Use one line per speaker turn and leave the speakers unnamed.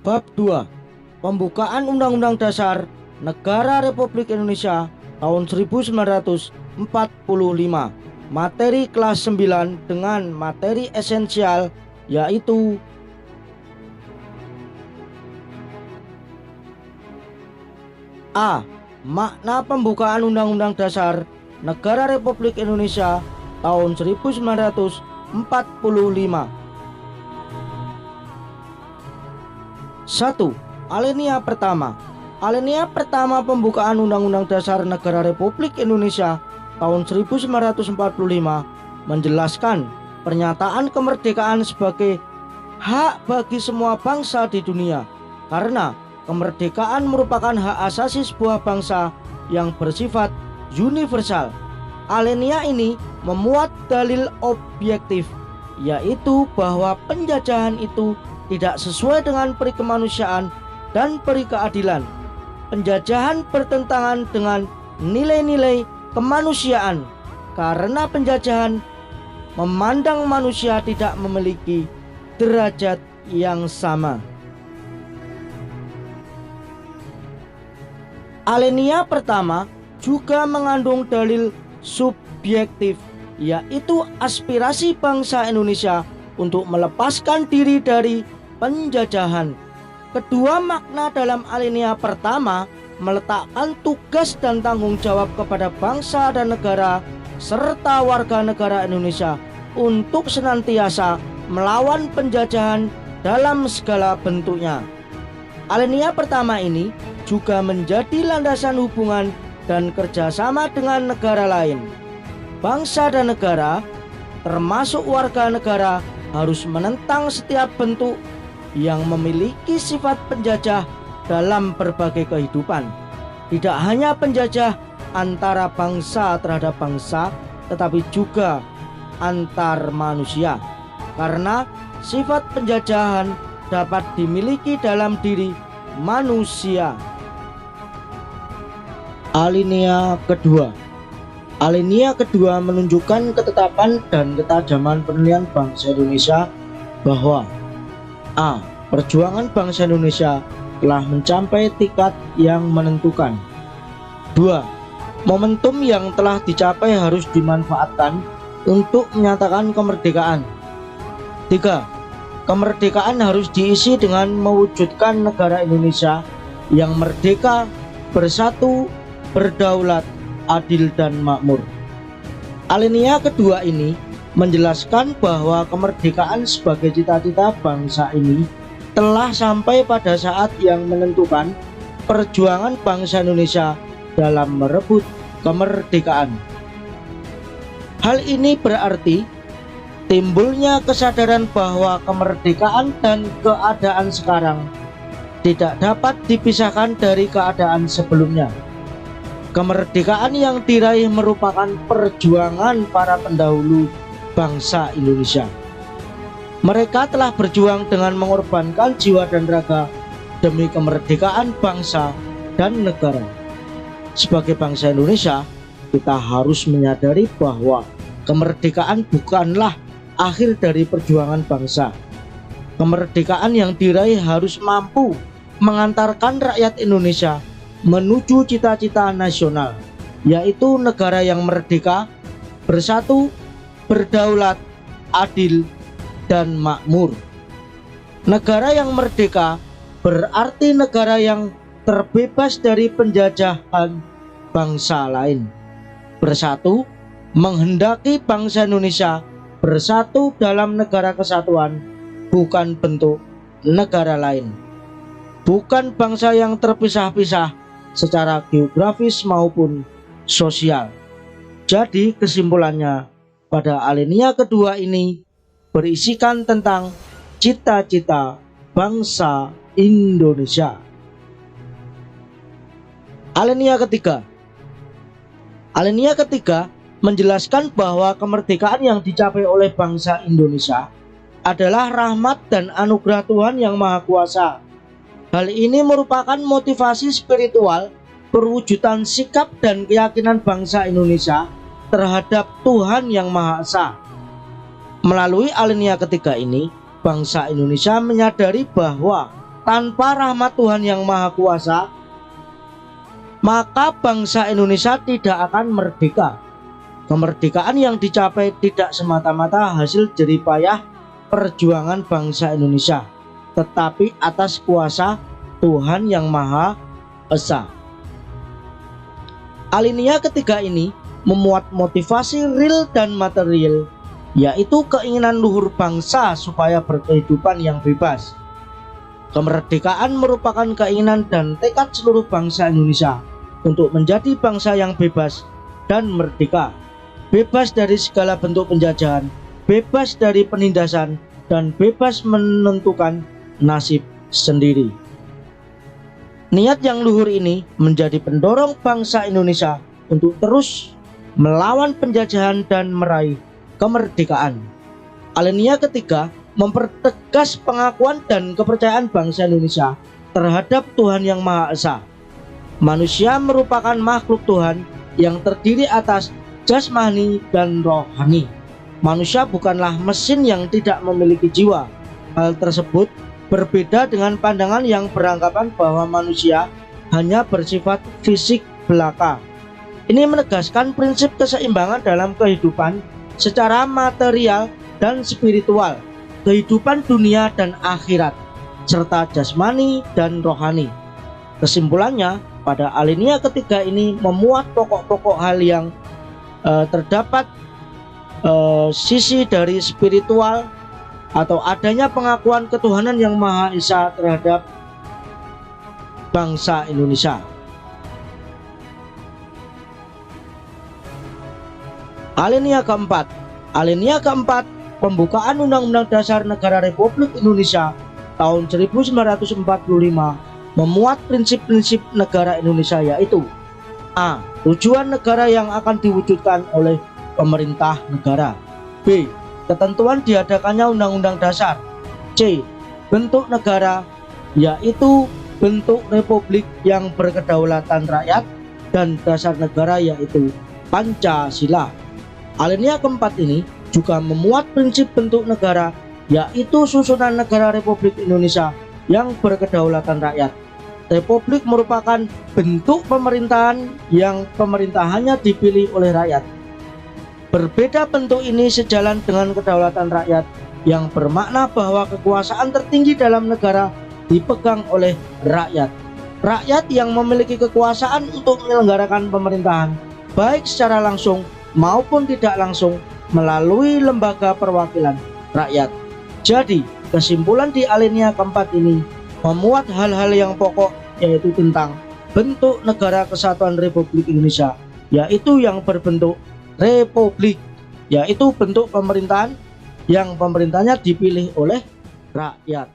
Bab 2. Pembukaan Undang-Undang Dasar Negara Republik Indonesia tahun 1945. Materi kelas 9 dengan materi esensial yaitu A. Makna pembukaan Undang-Undang Dasar Negara Republik Indonesia tahun 1945. 1. Alinea pertama. Alinea pertama pembukaan Undang-Undang Dasar Negara Republik Indonesia tahun 1945 menjelaskan pernyataan kemerdekaan sebagai hak bagi semua bangsa di dunia, karena kemerdekaan merupakan hak asasi sebuah bangsa yang bersifat universal. Alinea ini memuat dalil objektif, yaitu bahwa penjajahan itu tidak sesuai dengan peri kemanusiaan dan peri keadilan. Penjajahan bertentangan dengan nilai-nilai kemanusiaan, karena penjajahan memandang manusia tidak memiliki derajat yang sama. Alinea pertama juga mengandung dalil subjektif, yaitu aspirasi bangsa Indonesia untuk melepaskan diri dari penjajahan. Kedua makna dalam alinea pertama meletakkan tugas dan tanggung jawab kepada bangsa dan negara serta warga negara Indonesia untuk senantiasa melawan penjajahan dalam segala bentuknya. Alinea pertama ini juga menjadi landasan hubungan dan kerjasama dengan negara lain. Bangsa dan negara, termasuk warga negara, harus menentang setiap bentuk yang memiliki sifat penjajah dalam berbagai kehidupan. Tidak hanya penjajah antara bangsa terhadap bangsa, tetapi juga antar manusia, karena sifat penjajahan dapat dimiliki dalam diri manusia. Alinea kedua. Alinea kedua menunjukkan ketetapan dan ketajaman penilaian bangsa Indonesia bahwa A. Perjuangan bangsa Indonesia telah mencapai tingkat yang menentukan. 2. Momentum yang telah dicapai harus dimanfaatkan untuk menyatakan kemerdekaan. 3. Kemerdekaan harus diisi dengan mewujudkan negara Indonesia yang merdeka, bersatu, berdaulat, adil dan makmur. Alinea kedua ini menjelaskan bahwa kemerdekaan sebagai cita-cita bangsa ini telah sampai pada saat yang menentukan perjuangan bangsa Indonesia dalam merebut kemerdekaan. Hal ini berarti timbulnya kesadaran bahwa kemerdekaan dan keadaan sekarang tidak dapat dipisahkan dari keadaan sebelumnya. Kemerdekaan yang diraih merupakan perjuangan para pendahulu bangsa Indonesia. Mereka telah berjuang dengan mengorbankan jiwa dan raga demi kemerdekaan bangsa dan negara. Sebagai bangsa Indonesia, kita harus menyadari bahwa kemerdekaan bukanlah akhir dari perjuangan bangsa. Kemerdekaan yang diraih harus mampu mengantarkan rakyat Indonesia menuju cita-cita nasional, yaitu negara yang merdeka, bersatu, berdaulat, adil, dan makmur. Negara yang merdeka berarti negara yang terbebas dari penjajahan bangsa lain. Bersatu menghendaki bangsa Indonesia bersatu dalam negara kesatuan, bukan bentuk negara lain. Bukan bangsa yang terpisah-pisah secara geografis maupun sosial. Jadi kesimpulannya, pada alinea kedua ini berisikan tentang cita-cita bangsa Indonesia. Alinea ketiga. Alinea ketiga menjelaskan bahwa kemerdekaan yang dicapai oleh bangsa Indonesia adalah rahmat dan anugerah Tuhan yang Maha Kuasa. Hal ini merupakan motivasi spiritual perwujudan sikap dan keyakinan bangsa Indonesia terhadap Tuhan yang Maha Esa. Melalui alinea ketiga ini, bangsa Indonesia menyadari bahwa Tanpa rahmat Tuhan yang Maha Kuasa, maka bangsa Indonesia tidak akan merdeka. Kemerdekaan yang dicapai tidak semata-mata hasil jerih payah perjuangan bangsa Indonesia, tetapi atas kuasa Tuhan yang Maha Esa. Alinea ketiga ini memuat motivasi real dan material, yaitu keinginan luhur bangsa supaya berkehidupan yang bebas. Kemerdekaan merupakan keinginan dan tekad seluruh bangsa Indonesia untuk menjadi bangsa yang bebas dan merdeka, bebas dari segala bentuk penjajahan, bebas dari penindasan, dan bebas menentukan nasib sendiri. Niat yang luhur ini menjadi pendorong bangsa Indonesia untuk terus melawan penjajahan dan meraih kemerdekaan. Alinea ketiga mempertegas pengakuan dan kepercayaan bangsa Indonesia terhadap Tuhan yang Maha Esa. Manusia merupakan makhluk Tuhan yang terdiri atas jasmani dan rohani. Manusia bukanlah mesin yang tidak memiliki jiwa. Hal tersebut berbeda dengan pandangan yang beranggapan bahwa manusia hanya bersifat fisik belaka. Ini menegaskan prinsip keseimbangan dalam kehidupan secara material dan spiritual, kehidupan dunia dan akhirat, serta jasmani dan rohani. Kesimpulannya, pada alinea ketiga ini memuat pokok-pokok hal yang terdapat sisi dari spiritual atau adanya pengakuan ketuhanan yang Maha Esa terhadap bangsa Indonesia. Alinea keempat. Alinea keempat, pembukaan Undang-Undang Dasar Negara Republik Indonesia tahun 1945 memuat prinsip-prinsip negara Indonesia, yaitu A. Tujuan negara yang akan diwujudkan oleh pemerintah negara. B. Ketentuan diadakannya Undang-Undang Dasar. C. Bentuk negara, yaitu bentuk republik yang berkedaulatan rakyat, dan dasar negara yaitu Pancasila. Alinea keempat ini juga memuat prinsip bentuk negara, yaitu susunan negara Republik Indonesia yang berkedaulatan rakyat. Republik merupakan bentuk pemerintahan yang pemerintahannya dipilih oleh rakyat. Berbeda bentuk ini sejalan dengan kedaulatan rakyat yang bermakna bahwa kekuasaan tertinggi dalam negara dipegang oleh rakyat. Rakyat yang memiliki kekuasaan untuk menyelenggarakan pemerintahan, baik secara langsung maupun tidak langsung melalui lembaga perwakilan rakyat. Jadi, kesimpulan di alinea keempat ini memuat hal-hal yang pokok, yaitu tentang bentuk negara kesatuan Republik Indonesia, yaitu yang berbentuk republik, yaitu bentuk pemerintahan yang pemerintahnya dipilih oleh rakyat.